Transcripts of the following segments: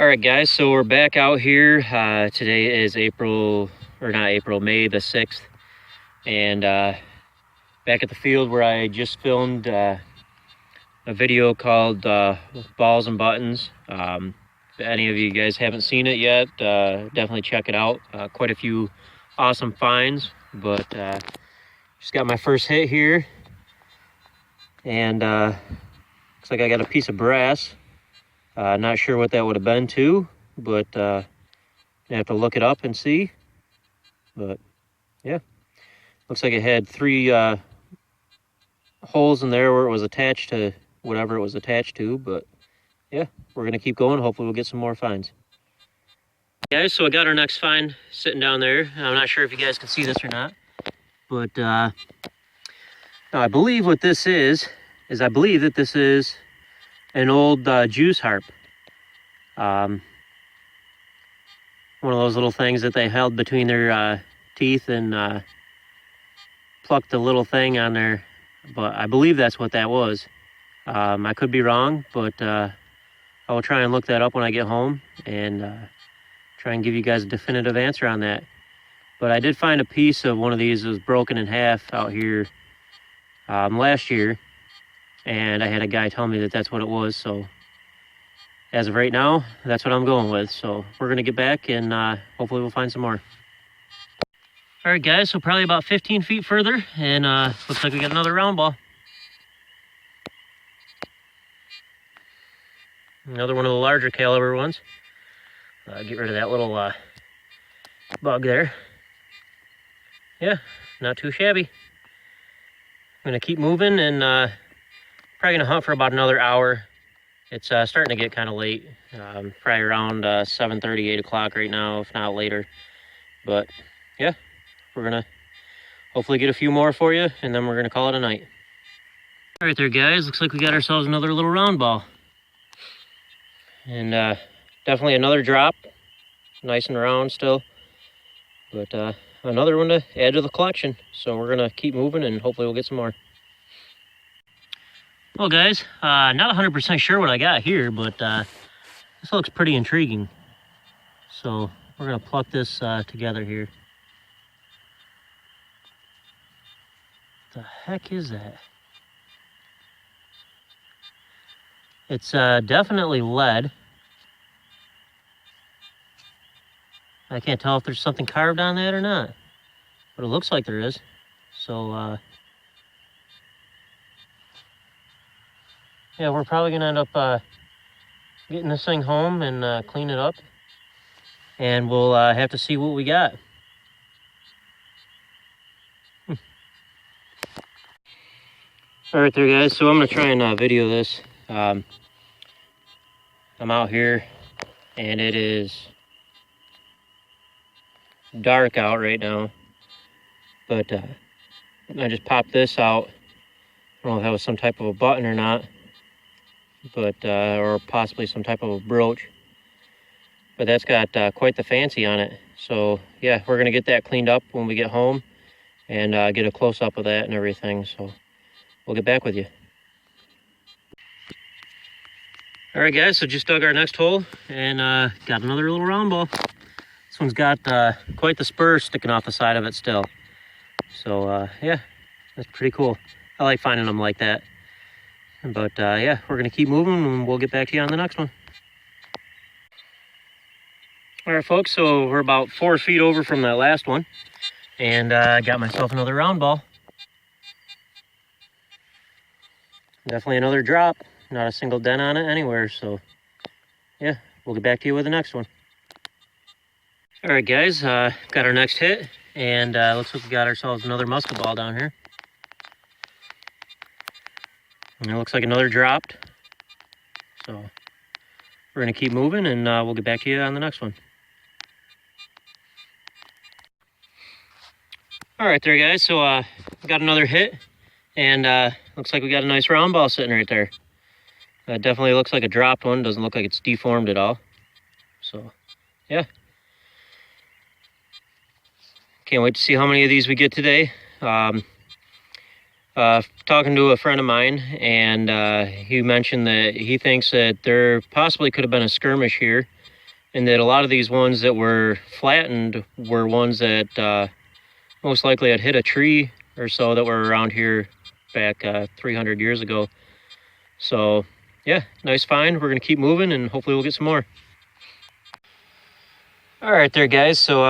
All right, guys, so we're back out here. Today is May the 6th, and back at the field where I just filmed a video called Balls and Buttons. If any of you guys haven't seen it yet, definitely check it out. Quite a few awesome finds, but just got my first hit here, and looks like I got a piece of brass. Not sure what that would have been to, but I have to look it up and see. But yeah, looks like it had three holes in there where it was attached to whatever it was attached to. But yeah, we're gonna keep going. Hopefully we'll get some more finds. Guys, so I got our next find sitting down there. I'm not sure if you guys can see this or not, but I believe what this is I believe that this is an old Jew's harp. One of those little things that they held between their teeth and plucked the little thing on there. But I believe that's what that was. I could be wrong, but I will try and look that up when I get home and try and give you guys a definitive answer on that. But I did find a piece of one of these that was broken in half out here last year. And I had a guy tell me that that's what it was, so as of right now, that's what I'm going with. So we're gonna get back and hopefully we'll find some more. All right, guys, so probably about 15 feet further, and looks like we got another round ball. Another one of the larger caliber ones. Get rid of that little bug there. Yeah, not too shabby. I'm gonna keep moving and probably gonna hunt for about another hour. It's starting to get kind of late, probably around 7:30, 8 o'clock right now, if not later. But yeah, we're gonna hopefully get a few more for you, and then we're gonna call it a night. All right there, guys, looks like we got ourselves another little round ball. And definitely another drop, nice and round still. But another one to add to the collection. So we're gonna keep moving and hopefully we'll get some more. Well, guys, not 100% sure what I got here, but this looks pretty intriguing. So we're gonna pluck this together here. What the heck is that? It's definitely lead. I can't tell if there's something carved on that or not, but it looks like there is. So yeah, we're probably gonna end up getting this thing home and clean it up, and we'll have to see what we got. All right there, guys, so I'm gonna try and video this. I'm out here and it is dark out right now, but I just popped this out. I don't know if that was some type of a button or not, but or possibly some type of a brooch, but that's got quite the fancy on it. So yeah, we're gonna get that cleaned up when we get home and get a close-up of that and everything. So we'll get back with you. All right, guys, so just dug our next hole and got another little round ball. This one's got quite the spur sticking off the side of it still. So yeah, that's pretty cool. I like finding them like that. But yeah, we're gonna keep moving and we'll get back to you on the next one. All right, folks, so we're about 4 feet over from that last one, and I got myself another round ball. Definitely another drop. Not a single dent on it anywhere, so yeah, we'll get back to you with the next one. All right, guys, got our next hit, and looks like we got ourselves another musket ball down here. And it looks like another dropped. So we're gonna keep moving and we'll get back to you on the next one. All right there, guys, so got another hit, and looks like we got a nice round ball sitting right there. Definitely looks like a dropped one. Doesn't look like it's deformed at all. So yeah, can't wait to see how many of these we get today. Talking to a friend of mine, and he mentioned that he thinks that there possibly could have been a skirmish here and that a lot of these ones that were flattened were ones that most likely had hit a tree or so that were around here back 300 years ago. So yeah, nice find. We're gonna keep moving and hopefully we'll get some more. All right there, guys. So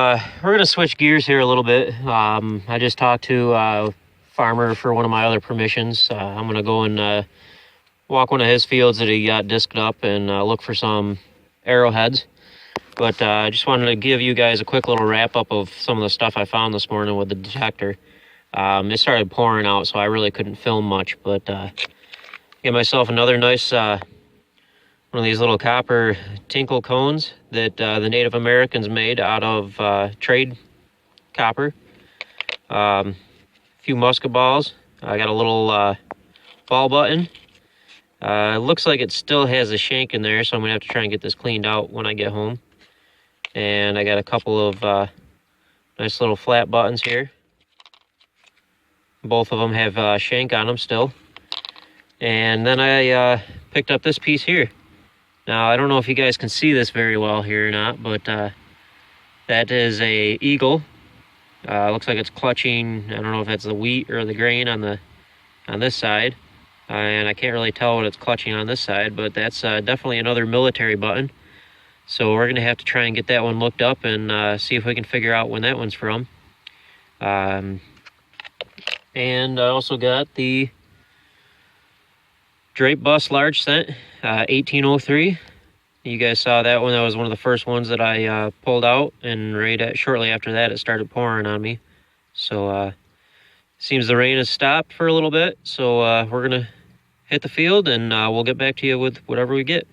we're gonna switch gears here a little bit. I just talked to a farmer for one of my other permissions. I'm gonna go and walk one of his fields that he got disked up and look for some arrowheads. But I just wanted to give you guys a quick little wrap up of some of the stuff I found this morning with the detector. It started pouring out, so I really couldn't film much, but get myself another nice one of these little copper tinkle cones that the Native Americans made out of trade copper. A few musket balls. I got a little ball button. It looks like it still has a shank in there, so I'm gonna have to try and get this cleaned out when I get home. And I got a couple of nice little flat buttons here. Both of them have shank on them still. And then I picked up this piece here. Now, I don't know if you guys can see this very well here or not, but that is a eagle. Looks like it's clutching, I don't know if that's the wheat or the grain on this side. And I can't really tell what it's clutching on this side, but that's definitely another military button. So we're going to have to try and get that one looked up and see if we can figure out when that one's from. And I also got the Drape Bust Large Cent, 1803. You guys saw that one. That was one of the first ones that I pulled out, and shortly after that it started pouring on me. So seems the rain has stopped for a little bit, so we're gonna hit the field and we'll get back to you with whatever we get.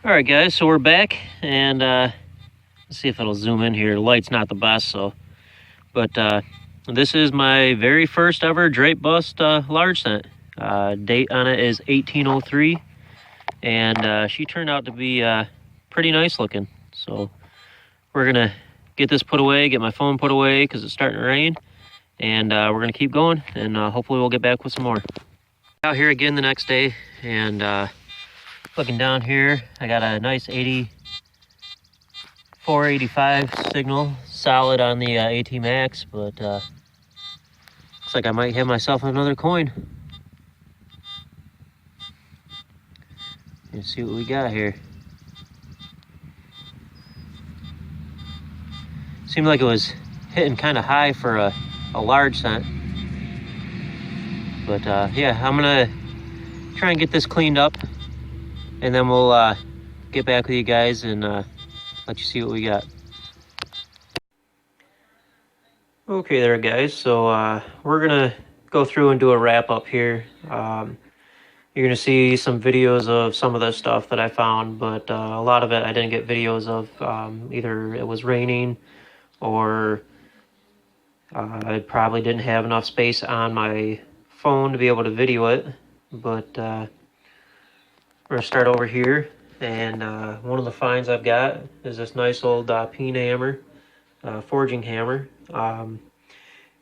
All right, guys, so we're back, and let's see if it'll zoom in here. The light's not the best, so, but this is my very first ever Drape Bust large cent. Date on it is 1803, and she turned out to be pretty nice looking. So we're gonna get this put away, get my phone put away because it's starting to rain, and we're gonna keep going, and hopefully we'll get back with some more. Out here again the next day, and looking down here, I got a nice 485 signal, solid on the AT Max, but looks like I might have myself another coin. Let's see what we got here. Seemed like it was hitting kind of high for a large cent. But yeah, I'm gonna try and get this cleaned up, and then we'll get back with you guys and let you see what we got. Okay there, guys, so we're gonna go through and do a wrap up here. You're gonna see some videos of some of the stuff that I found, but a lot of it I didn't get videos of. Either it was raining, or I probably didn't have enough space on my phone to be able to video it. But we're gonna start over here, and one of the finds I've got is this nice old peen hammer, forging hammer. You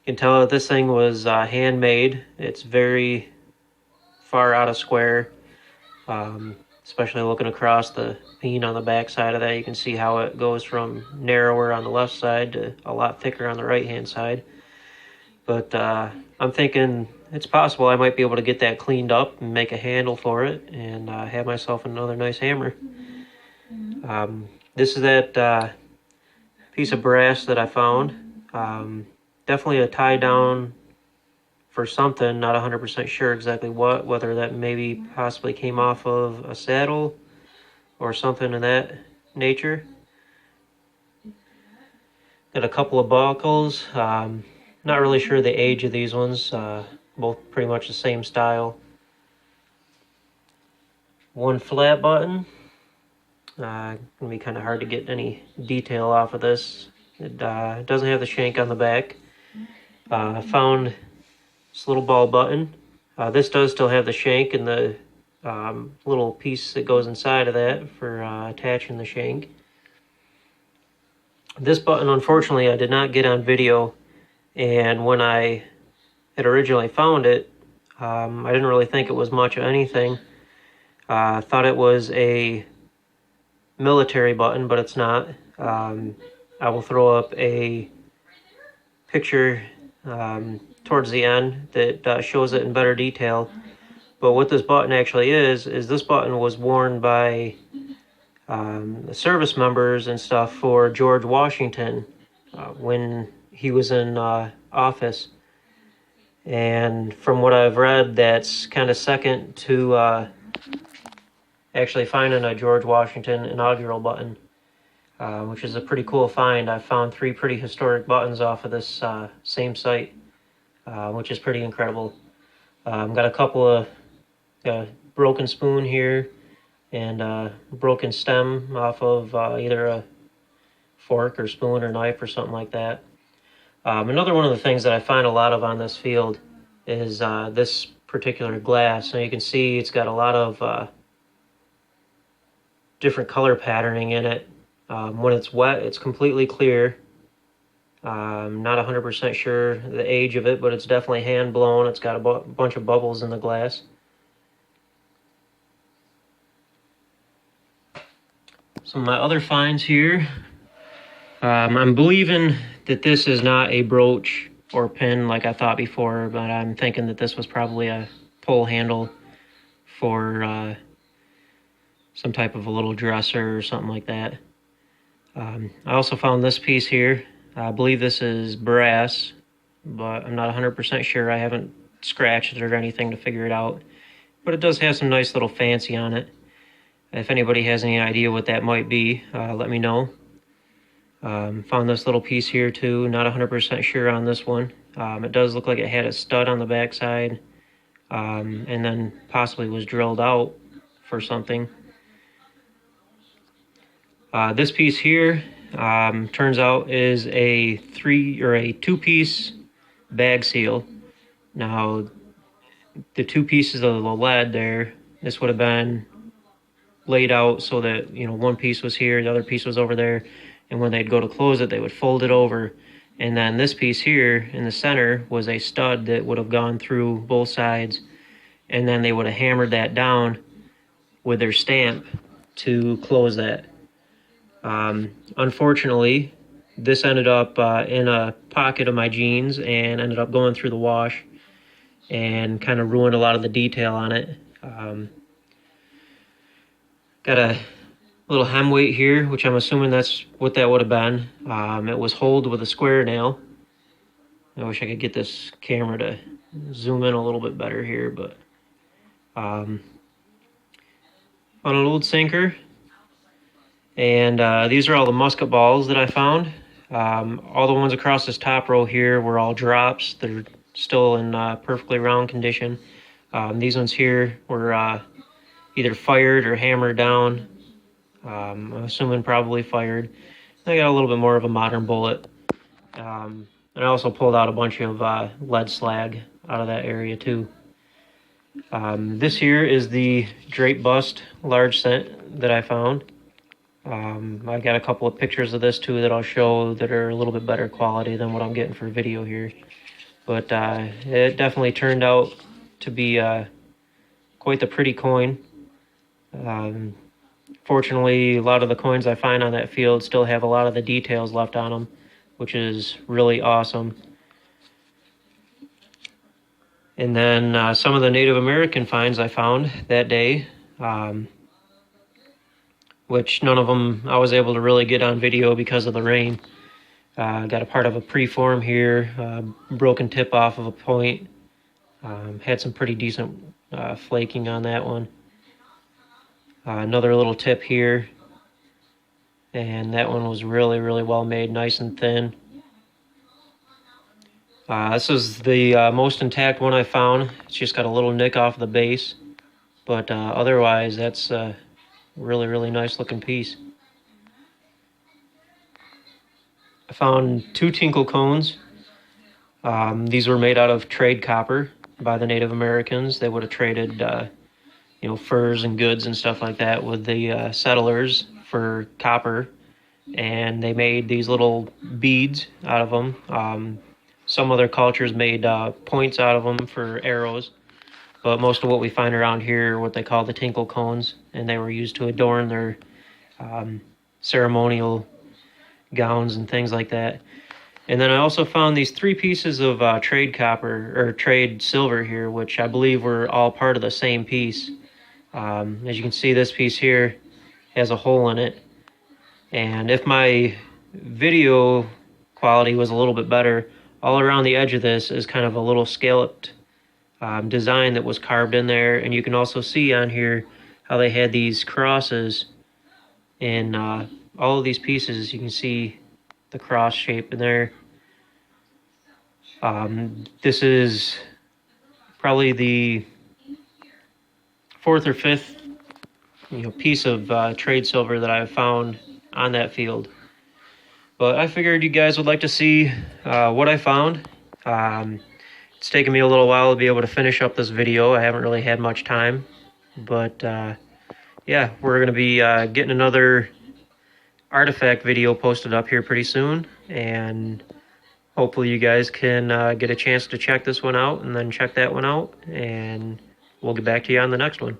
can tell that this thing was handmade. It's very far out of square, especially looking across the peen on the back side of that. You can see how it goes from narrower on the left side to a lot thicker on the right hand side. But I'm thinking it's possible I might be able to get that cleaned up and make a handle for it, and have myself another nice hammer. This is that piece of brass that I found. Definitely a tie down for something, not 100% sure exactly what, whether that maybe possibly came off of a saddle or something of that nature. Got a couple of buckles. Not really sure the age of these ones, both pretty much the same style. One flat button. Gonna be kind of hard to get any detail off of this. It doesn't have the shank on the back. I found this little ball button. This does still have the shank and the little piece that goes inside of that for attaching the shank. This button, unfortunately, I did not get on video, and when I had originally found it, I didn't really think it was much of anything. Thought it was a military button, but it's not. I will throw up a picture towards the end that shows it in better detail. But what this button actually is this button was worn by the service members and stuff for George Washington when he was in office. And from what I've read, that's kind of second to actually finding a George Washington inaugural button, which is a pretty cool find. I found 3 pretty historic buttons off of this same site, which is pretty incredible. Got a couple of broken spoon here and broken stem off of either a fork or spoon or knife or something like that. Another one of the things that I find a lot of on this field is this particular glass. Now you can see it's got a lot of different color patterning in it. When it's wet, it's completely clear. I'm not 100% sure the age of it, but it's definitely hand blown. It's got a bunch of bubbles in the glass. Some of my other finds here. I'm believing that this is not a brooch or pin like I thought before, but I'm thinking that this was probably a pull handle for some type of a little dresser or something like that. I also found this piece here. I believe this is brass, but I'm not 100% sure. I haven't scratched it or anything to figure it out, but it does have some nice little fancy on it. If anybody has any idea what that might be, let me know. Found this little piece here too, not 100% sure on this one. It does look like it had a stud on the backside, and then possibly was drilled out for something. This piece here turns out is a 2-piece bag seal. Now, the 2 pieces of the lead there, this would have been laid out so that, you know, one piece was here, the other piece was over there, and when they'd go to close it, they would fold it over. And then this piece here in the center was a stud that would have gone through both sides, and then they would have hammered that down with their stamp to close that. Unfortunately, this ended up in a pocket of my jeans and ended up going through the wash and kind of ruined a lot of the detail on it. Got a little hem weight here, which I'm assuming that's what that would have been. It was holed with a square nail. I wish I could get this camera to zoom in a little bit better here, but on an old sinker. And these are all the musket balls that I found. All the ones across this top row here were all drops. They're still in perfectly round condition. These ones here were either fired or hammered down. I'm assuming probably fired. I got a little bit more of a modern bullet. And I also pulled out a bunch of lead slag out of that area too. This here is the drape bust large cent that I found. I got a couple of pictures of this too that I'll show that are a little bit better quality than what I'm getting for video here. But it definitely turned out to be quite the pretty coin. Fortunately, a lot of the coins I find on that field still have a lot of the details left on them, which is really awesome. And then some of the Native American finds I found that day, which none of them I was able to really get on video because of the rain. Got a part of a preform here, broken tip off of a point. Had some pretty decent flaking on that one. Another little tip here, and that one was really, really well made, nice and thin. This is the most intact one I found. It's just got a little nick off the base, but otherwise that's a really, really nice looking piece. I found 2 tinkle cones. These were made out of trade copper by the Native Americans. They would have traded furs and goods and stuff like that with the settlers for copper, and they made these little beads out of them. Some other cultures made points out of them for arrows. but most of what we find around here are what they call the tinkle cones, and they were used to adorn their ceremonial gowns and things like that. And then I also found these 3 pieces of trade copper or trade silver here, which I believe were all part of the same piece. As you can see, this piece here has a hole in it, and if my video quality was a little bit better, all around the edge of this is kind of a little scalloped design that was carved in there. And you can also see on here how they had these crosses in all of these pieces. You can see the cross shape in there. This is probably the 4th or 5th piece of trade silver that I've found on that field. But I figured you guys would like to see what I found. It's taken me a little while to be able to finish up this video. I haven't really had much time, but yeah, we're going to be getting another artifact video posted up here pretty soon, and hopefully you guys can get a chance to check this one out and then check that one out, and we'll get back to you on the next one.